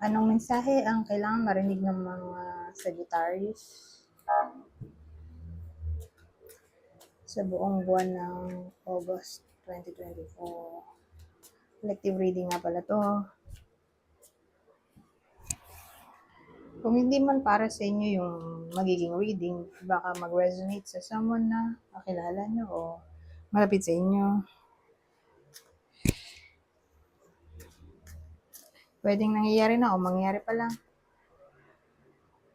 Anong mensahe ang kailangan marinig ng mga Sagittarius sa buong buwan ng August 2024? Collective reading nga pala to. Kung hindi man para sa inyo yung magiging reading, baka mag-resonate sa someone na kakilala nyo o malapit sa inyo. Pwedeng nangyayari na o mangyayari pa lang.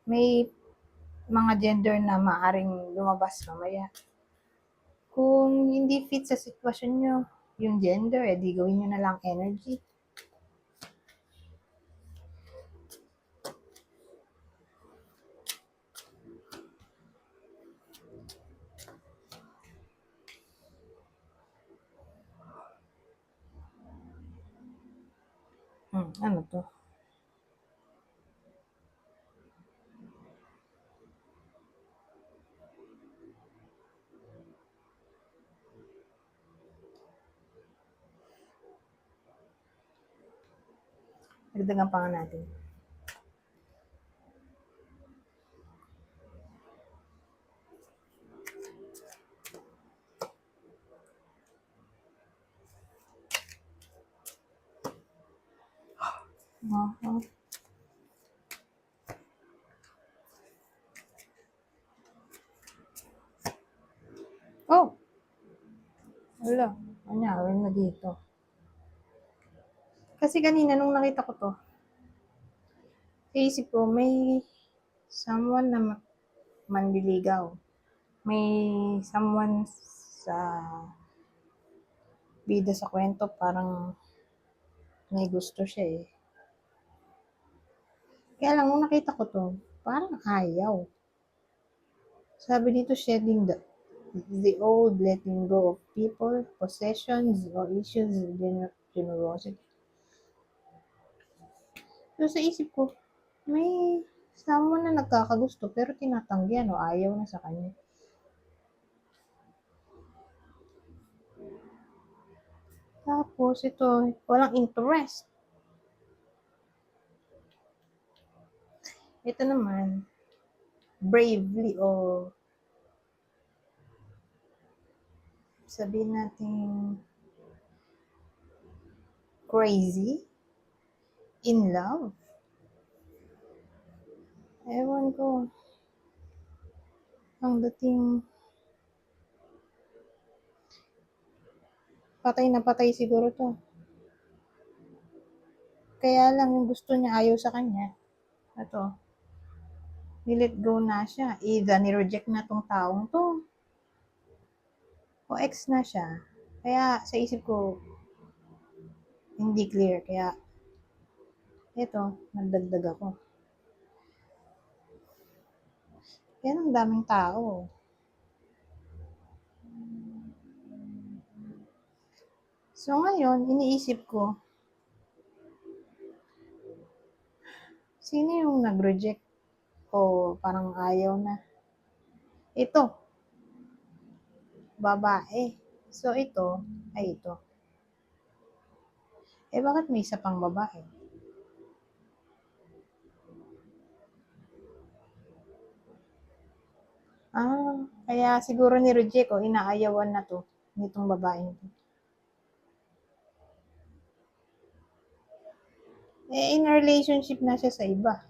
May mga gender na maaring lumabas mamaya. Kung hindi fit sa sitwasyon nyo, yung gender, di gawin nyo na lang energy. Ano to? Dagdagan pa nga natin. Oh! Wala. Anyari na dito. Kasi kanina nung nakita ko to, isip ko may someone na manliligaw. May someone sa bida sa kwento, parang may gusto siya eh. Kaya lang, nung nakita ko to, parang ayaw. Sabi dito, shedding the old, letting go of people, possessions, or issues, generosity. So sa isip ko, may someone na nagkakagusto pero tinatanggihan o ayaw na sa kanya. Tapos ito, walang interest. Ito naman, bravely o sabihin natin crazy, in love. Ewan ko. Ang dating patay na patay siguro to. Kaya lang yung gusto niya ayaw sa kanya. Ito. Nilet go na siya. Either nireject na tong taong to. O ex na siya. Kaya sa isip ko, hindi clear. Kaya, ito, nagdagdag ako. Yan ang daming tao. So ngayon, iniisip ko, sino yung nag-reject o parang ayaw na? Ito. Babae. So ito, ay ito. Bakit may isa pang babae? Kaya siguro ni-reject o inaayawan na to nitong babaeng to. In a relationship na siya sa iba.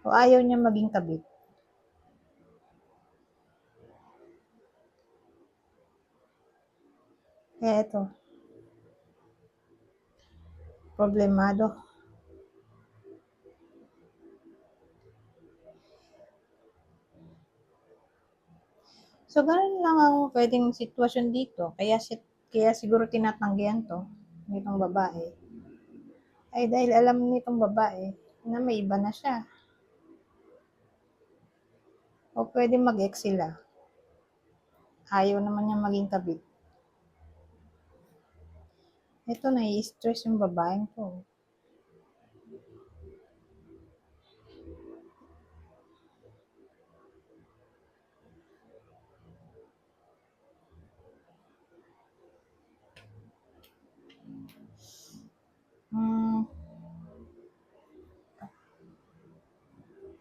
O ayaw niya maging kabit. Kaya ito. Problemado. So, ganun lang ang pwedeng sitwasyon dito. Kaya siguro tinatanggihan to nitong babae. Ay dahil alam nitong babae na may iba na siya. O pwede mag-ex sila. Ayaw naman niya maging kabit. Ito, nai-stress yung babaeng to.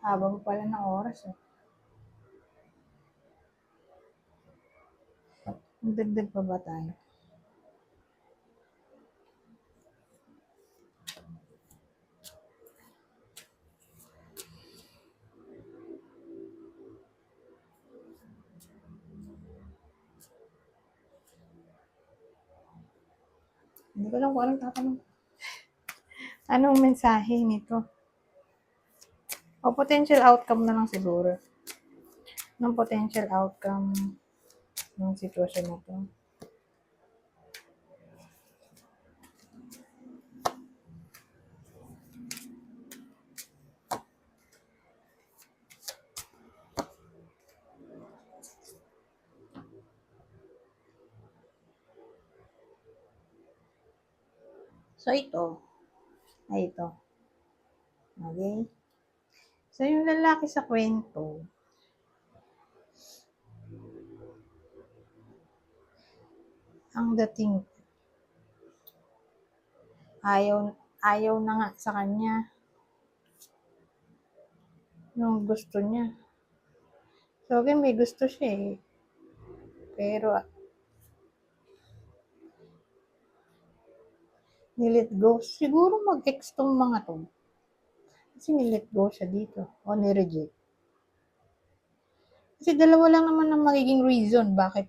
Haba pa pala ng oras eh. Magdagdag pa ba tayo? Hindi ko lang kung anong tatanong. Anong mensahe nito? O potential outcome na lang siguro. Ng potential outcome ng sitwasyon na to. So, ito. Ay, ito. Okay? So, yung lalaki sa kwento, ang dating, ayaw na nga sa kanya yung gusto niya. So, again, may gusto siya eh. Pero, nilet go. Siguro mag-ex tong mga to. Kasi nilet go siya dito. O nireject. Kasi dalawa lang naman ang magiging reason bakit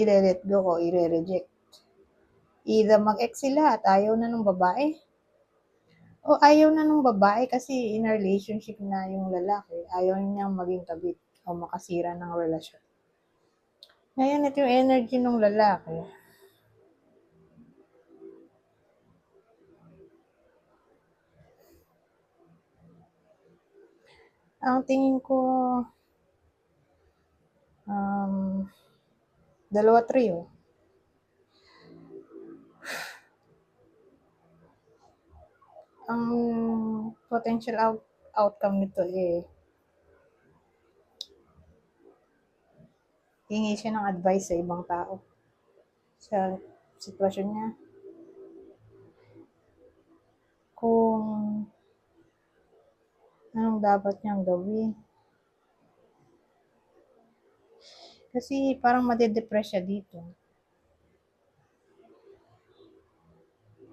i-let go o i-reject. Either mag-ex sila at ayaw na ng babae. O ayaw na ng babae kasi in a relationship na yung lalaki. Ayaw niyang maging kabit o makasira ng relasyon. Ngayon, ito yung energy ng lalaki. Ang tingin ko, dalawa trio. Ang potential outcome nito hingi siya ng advice sa ibang tao sa sitwasyon niya. Kung anong dapat niyang gawin. Kasi parang madedepress siya dito.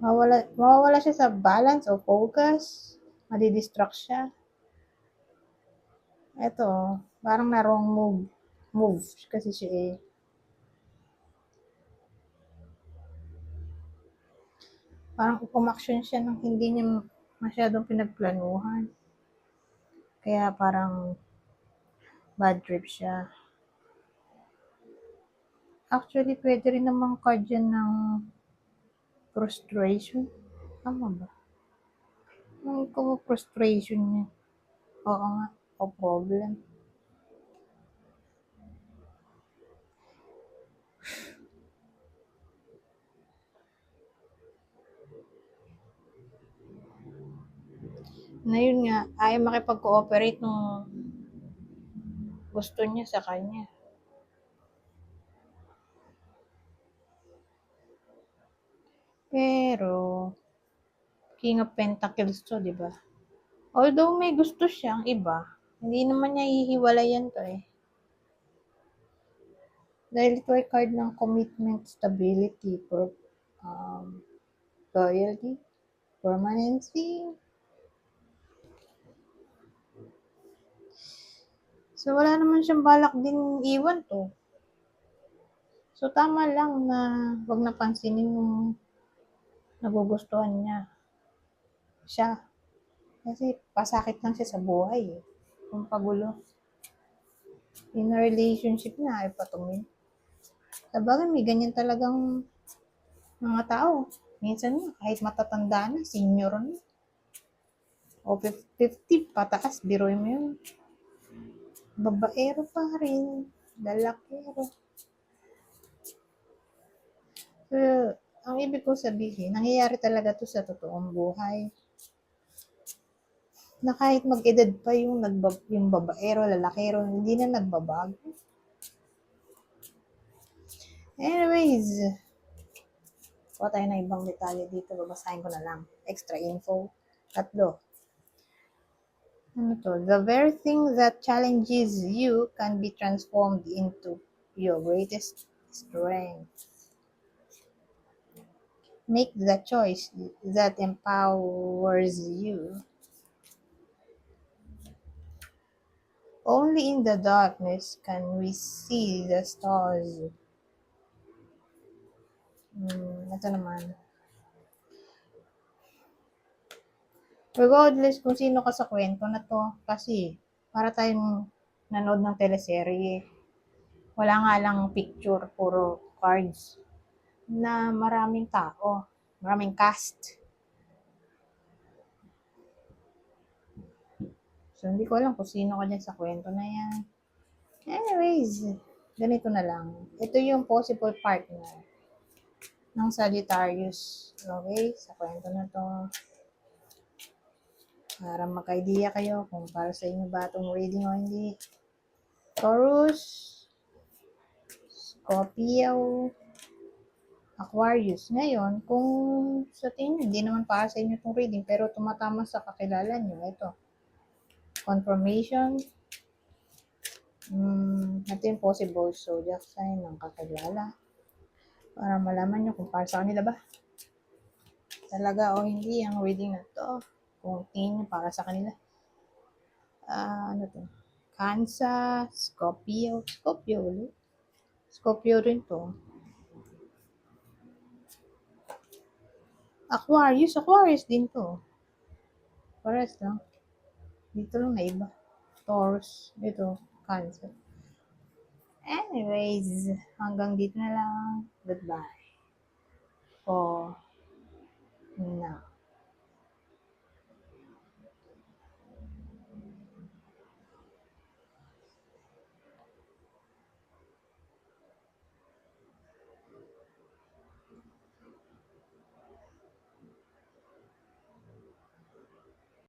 Mawawala siya sa balance o focus. Madidistract siya. Ito, parang na wrong move kasi siya parang umaksyon siya nang hindi niya masyadong pinagplanuhan. Kaya parang bad trip siya. Actually, pwede rin namang card yan ng frustration. Tama ba? Ang frustration niya. Oo nga. O problem. Na yun nga, ayaw makipag-cooperate nung gusto niya sa kanya. Pero, King of Pentacles to, di ba? Although may gusto siyang iba, hindi naman niya hihiwalayan to eh. Dahil ito ay card ng commitment, stability, loyalty, permanency. So, wala naman siyang balak din iwan to. So, tama lang na wag napansinin yung nagugustuhan niya. Siya. Kasi pasakit lang siya sa buhay eh. Kung pagulo. In a relationship na ay patungin. Sabagay, may ganyan talagang mga tao. Minsan nga, kahit matatanda na, senior na. O 50 pataas, biroy mo yun. Babaero pa rin. Lalakero. So, ang ibig ko sabihin, nangyayari talaga to sa totoong buhay. Na kahit mag-edad pa yung babaero, lalakero, hindi na nagbabago. Anyways, kuha tayo ng ibang detalye dito. Babasahin ko na lang. Extra info. 3. Ano to? The very thing that challenges you can be transformed into your greatest strength. Make the choice that empowers you. Only in the darkness can we see the stars. Ito naman. Regardless kung sino ka sa kwento na to, kasi para tayong nanood ng teleserye. Wala nga lang picture, puro cards na maraming tao, maraming cast. So, hindi ko alam kung sino ka dyan sa kwento na yan. Anyways, ganito na lang. Ito yung possible partner ng Sagittarius. Okay? Sa kwento na to. Para magka-idea kayo kung para sa inyo ba itong reading o hindi. Taurus, Scorpio, Aquarius. Ngayon, kung sa tingin hindi naman para sa inyo itong reading, pero tumatama sa kakilala nyo, ito. Confirmation. Ito yung possible zodiac sign ng kakilala. Para malaman nyo kung para sa kanila ba talaga o hindi ang reading na to. Kung tingin nyo para sa kanila. Ano to? Cancer, Scorpio. Scorpio ulit. Scorpio rin to. Aquarius din to. Pares lang. Dito lang na iba. Taurus. Ito, Cancer. Anyways, hanggang dito na lang. Goodbye. For now.